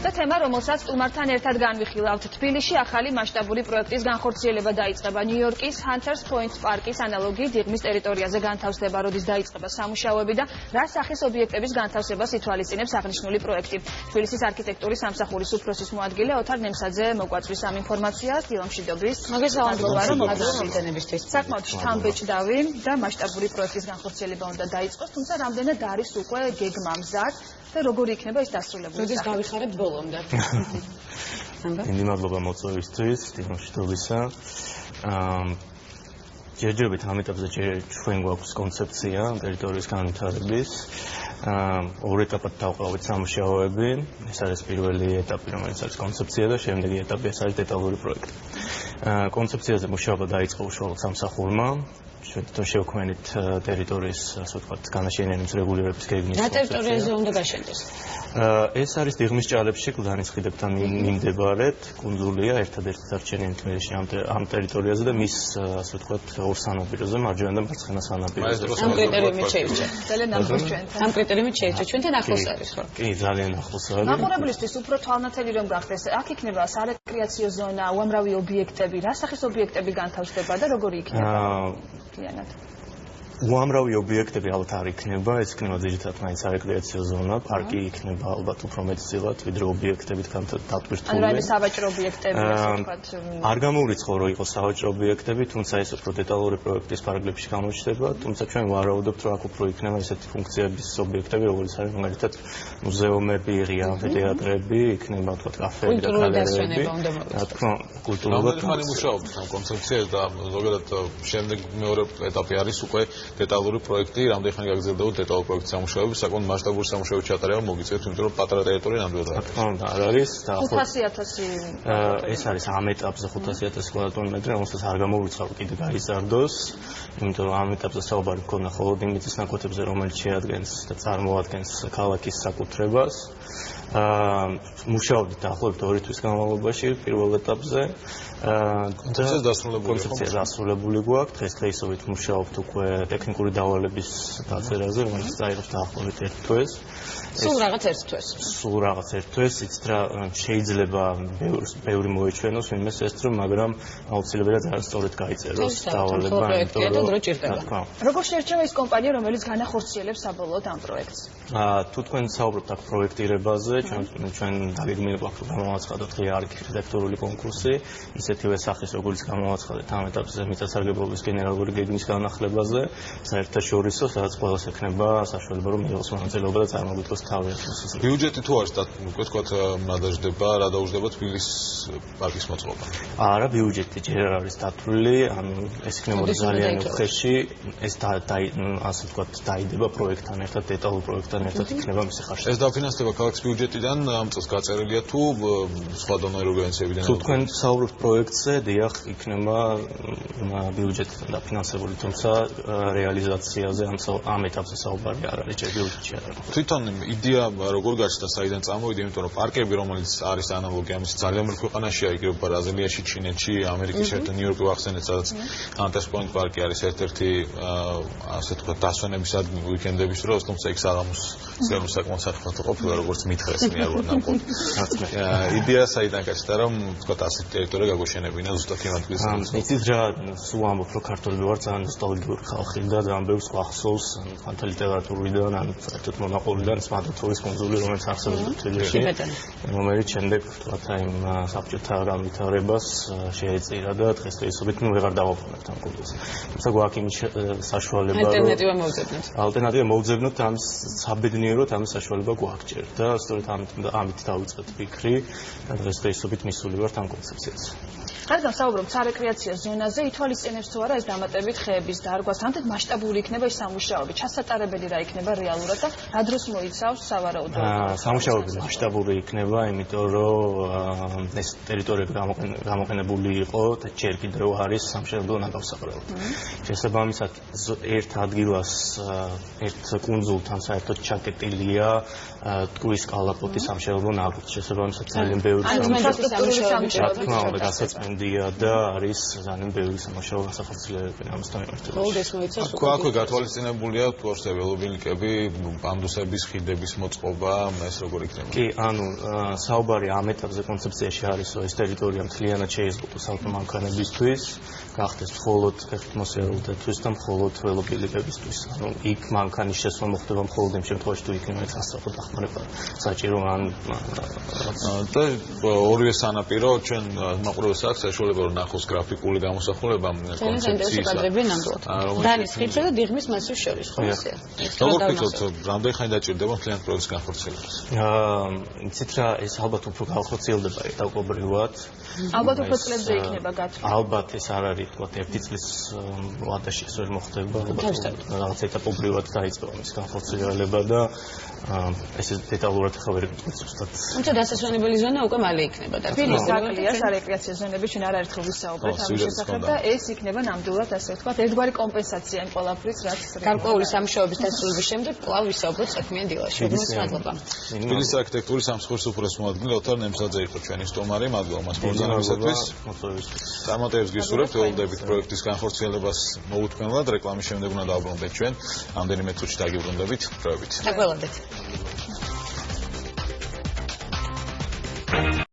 და თემა, რომელსაც სტუმართან ერთად განვიხილავთ, თბილისში ახალი მასშტაბური პროექტის განხორციელება დაიწყება. ნიუ-იორკის Hunters Point პარკის ანალოგიით იღმის ტერიტორიაზე განთავსდება, როდის დაიწყება სამუშაოები და რა სახის ობიექტების განთავსებას ითვალისწინებს აღნიშნული პროექტი. თბილისის არქიტექტურის სამსახურის უფროსის მოადგილე ოთარ ნემსაძე მოგვაწვის ამ ინფორმაციას, დილამშვიდობის. მოგესალმება, რომ მოგზაურობისთვის. საკმაოდ შთამბეჭდავი და მასშტაბური პროექტის განხორციელება უნდა დაიწყოს, თუმცა რამდენად არის უკვე გეგმა მზად და როგორი იქნება ის დასრულებული. როდის გავიხარებთ ბოლომდე? დიდი მადლობა მოწვევისთვის, დილამშვიდობისა. ჯერჯერობით ამ ეტაპზე ჩვენ გვაქვს კონცეფცია ტერიტორიის განვითარების. ორ ეტაპად დავყავით სამუშაოები. ეს არის პირველი ეტაპი, რომელიც არის კონცეფცია და შემდეგი ეტაპი ეს არის დეტალური პროექტი. კონცეფციაზე მუშაობა დაიწყო უშუალოდ სამსახურმა. ჩვენ თვითონ შევქმნით ტერიტორიის, ასე ვთქვათ, განაშენიანების რეგულირების გეგმის. რა ტერიტორიაზე უნდა გაშენდეს? ეს არის დიღმის ჭალებში, კლდანის ხიდებთან მიმდებარედ, კუნძულია, ერთადერთი დარჩენილი თბილისში ამ ტერიტორიაზე და მის, ასე ვთქვათ, ორ სანაპიროზე, მარჯვენა და მარცხენა სანაპიროზე. ამ კრიტერიუმით შეირჩა. ძალიან ახლოს ჩვენთან. ამ კრიტერიუმით შეირჩა. ჩვენთან ახლოს არის, ხო? კი, ძალიან ახლოს არის. მაყურებლისთვის უფრო თვალნათელი რომ გახდეს, აქ იქნება სარეკრეაციო ზონა, უამრავი ობიექტები, რა სახის ობიექტები განთავსდება და როგორი იქნება? უამრავი ობიექტები ალბათ არ იქნება, ეს იქნება ძირითადად მაინც სარეკრეაციო ზონა, პარკი იქნება ალბათ უფრო მეტწილად, ვიდრე ობიექტებით დატვირთული. ანუ რაიმე სავაჭრო ობიექტები, ასე ვთქვათ. არ გამოურიცხო, რომ იყოს სავაჭრო ობიექტები, თუმცა ეს უფრო დეტალური პროექტის პარაგრაფში გამოჩნდება, თუმცა ჩვენ ვარაუდობთ, რომ აქ უფრო იქნება ესეთი ფუნქციების ობიექტები, როგორც არის მაგალითად მუზეუმები, ღია თეატრები, იქნება თქვა კაფეები და გალერეები. რა თქმა უნდა, კულტურულად ხანი მუშაობთ ამ კონცეფციაზე და ზოგადად შემდეგ მეორე ეტაპი არის უკვე დეტალური პროექტი, რამდენი ხანი გაგრძელდება დეტალური პროექტის სამუშაოები, საკმაოდ მასშტაბური სამუშაოების ჩატარება მოგიწევთ, იმიტომ რომ პატარა ტერიტორია ნამდვილად არის. რა თქმა უნდა, არ არის და 500.000 ეს არის ამ ეტაპზე 500.000 კვადრატული მეტრი, რომელსაც არ გამოურიცხავ კიდე გაიზარდოს, იმიტომ რომ ამ ეტაპზე საუბარი მქონდა მხოლოდ იმ მიწის ნაკვეთებზე, რომელიც შეადგენს და წარმოადგენს ქალაქის საკუთრებას. მუშაობდით დაახლოებით 2 თვის განმავლობაში პირველ ეტაპზე. კონცეფცია დასრულებული გვაქვს. დღესდღეობით მუშაობთ უკვე ტექნიკური დავალების დაწერაზე, რომელიც დაიღებს დაახლოებით 1 თვეს. სულ რაღაც 1 თვეს. სულ რაღაც 1 თვეს, იცით რა შეიძლება ბევრი მოეჩვენოს იმას ეს რომ, მაგრამ აუცილებლად ძალიან სწორად გაიწეროს დავალება, იმიტომ რომ ჭირდება. როგორ შეერჩევა ის კომპანია, რომელიც განახორციელებს საბოლოოდ ამ პროექტს? თუ თქვენ საუბრობთ აქ პროექტირებაზე, ჩვენ დაგეგმილი გვაქვს გამოაცხადოთ ღია არქიტექტურული კონკურსი, ისეთივე სახის როგორც გამოაცხადეთ ამ ეტაპზე მიწათსარგებლობის გენერალური გეგმის განახლებაზე, საერთაშორისო, სადაც ყველას ექნება საშუალება რომ მიიღოს მონაწილეობა და წარმოგიდგოს თავი ახლა. ბიუჯეტი თუ არის უკვე თქვა რა დაждდება, რა დაუждდება თბილისის პარკის მოწყობა? არა, ბიუჯეტი ჯერ არ არის დათვლილი, ანუ ეს იქნებოდა ძალიან უხეში, ეს ასე ვთქვათ დაიდება პროექტთან ერთად, დეტალურ პროექტთან ერთად იქნება მისი ხარჯი. ეს დაფინანსდება ქალაქის ბიუჯეტიდან ამ წელს გაწერილია თუ სხვა დონორი ორგანიზაციებიდან? თუ თქვენ საუბრობთ პროექტზე, დიახ, იქნება ბიუჯეტიდან დაფინანსებული, თუმცა რეალიზაციაზე ამ ეტაპზე საუბარი არ არის, ჯერ ბიუჯეტში არ არის. თვითონ იდეა როგორ გაჩნდა, საიდან წამოვიდა, იმიტომ რომ პარკები, რომელიც არის ანალოგია ამის ძალიან ბევრ ქვეყანაშია, იგივე ბრაზილიაში, ჩინეთში, ამერიკის შეერთებულ ნიუ-იორკი ვახსენეთ, სადაც Hunters Point პარკი არის ერთ-ერთი ასე თქვა დასვენების ადგილი უიკენდების დროს, თუმცა იქ საღამოს საკმაოდ საფრთხე ყოფილა, როგორც მითხრეს მე არ ვარ ნაკლებად. იდეა საიდან გაჩნდა, რომ თქვა ასეთი ტერიტორია გაგვეშენებინა ზუსტად იმ ადგილას. იცით რა, სულ ამბობ, რომ ქართველები ვარ ძალიან ნოსტალგიური ხალხი და ძალიან ბევრს გვახსოვს ხანთა ლიტერატურიდან, ან საერთოდ მონაყოლიდან სმადოთოვის კუნძული, რომელიც არსებობდა თბილისში, რომელიც შემდეგ თქვა იმ საბჭოთა განვითარებას შეეწირა და დღესდღეობით ვეღარ დავაბრუნებთ ამ კუნძულს. თუმცა გვაქვს იმის საშუალება, რომ ალტერნატივა მოვძებნოთ ამ საბედნიეროდ ამ საშუალება გვაქვს ჯერ და სწორედ ამით დავიწყეთ ფიქრი და დღესდღეობით მისული ვართ ამ კონცეფციაზე. რადგან საუბრობთ სარეკრეაციო ზონაზე, ითვალისწინებს თუ არა ეს დამატებით ხეების დარგვას, ამდენ მასშტაბური იქნება ის სამუშაოები, ჩასატარებელი რა იქნება რეალურად და რა დროს მოიცავს სავარაუდო? სამუშაოები მასშტაბური იქნება, იმიტომ რომ ეს ტერიტორიები გამოყენებული იყო და ჯერ კიდევ არის სამშენებლო ნაგავსაყრელად. შესაბამისად, ერთ ადგილას, ერთ კუნძულთან საერთოდ ჩაკეტილია ტყვის კალაპოტის სამშენებლო ნაკვეთი. შესაბამისად, ძალიან ბევრი ინფრასტრუქტურის სამუშაოები გასაწმენდი მდია და არის ძალიან ბევრი სამუშაო განსახორციელებები ამასთან მიმართებით. გოლდეს მოიცავს აქვე გათვალისწინებულია თორსე ველობილიკები, ბანდუსების ხიდების მოწყობა, ეს როგორ იქნება? კი, ანუ საუბარი ამ ეტაპზე კონცეფციაში არის, რომ ეს ტერიტორია მთლიანად შეიზღუდოს ავტომანქანებისთვის, გახდეს მხოლოდ ეხმოსერულთათვის და მხოლოდ ველობილიკებისთვის. ანუ იქ მანქანის შესვლა მოხდება მხოლოდ იმ შემთხვევაში, თუ იქნება ტრანსპორტ დახმარება საჭირო ან და ორივე სანაპირო ჩვენ მაყურებელს აქვს საშუალება რომ ნახოს გრაფიკული გამოსახულება კონცეფციის კადრები ნამდვილად. დანის ხიდსა და დიღმის მასივს შორის, ხო ისეა? როგორ ფიქრობთ, რამდენი ხანი დაჭირდება მთლიან პროექტის განხორციელებას? იცით რა, ეს ალბათ უფრო განხორციელდება ეტაპობრივად. ალბათ უფრო წლებზე იქნება გათვლა. ალბათ ეს არ არის თქვა 1 წლის ვადაში ეს ვერ მოხდება, რაღაც ეტაპობრივად დაიწყება მის განხორციელება და ეს დეტალურად ხა ვერ გიტყვით ზუსტად. თუმცა დასასვენებელი ზონა უკვე მალე იქნება და თბილისის აკლია სარეკრეაციო ზონები ჩვენ არაერთხელ ვისაუბრეთ ამის შესახებ და ეს იქნება ნამდვილად ასე ვთქვათ ერთგვარი კომპენსაცია იმ ყველაფრის რაც გარკვეული სამუშაოების დასრულების შემდეგ კვლავ ვისაუბროთ საქმიან დილაში. მადლობა. თბილისის არქიტექტურის სამსახურის უფროს მოადგილე ოთარ ნემსაძე იყო ჩვენი სტუმარი. მადლობა მას მოგზაურობისათვის. წარმატებებს გისურვებთ ველოდებით პროექტის განხორციელებას მოუთმენლად. რეკლამის შემდეგ უნდა დავბრუნდეთ ჩვენ. ამდენიმე წუთში დაგიბრუნდებით. დროებით. დაგველოდეთ.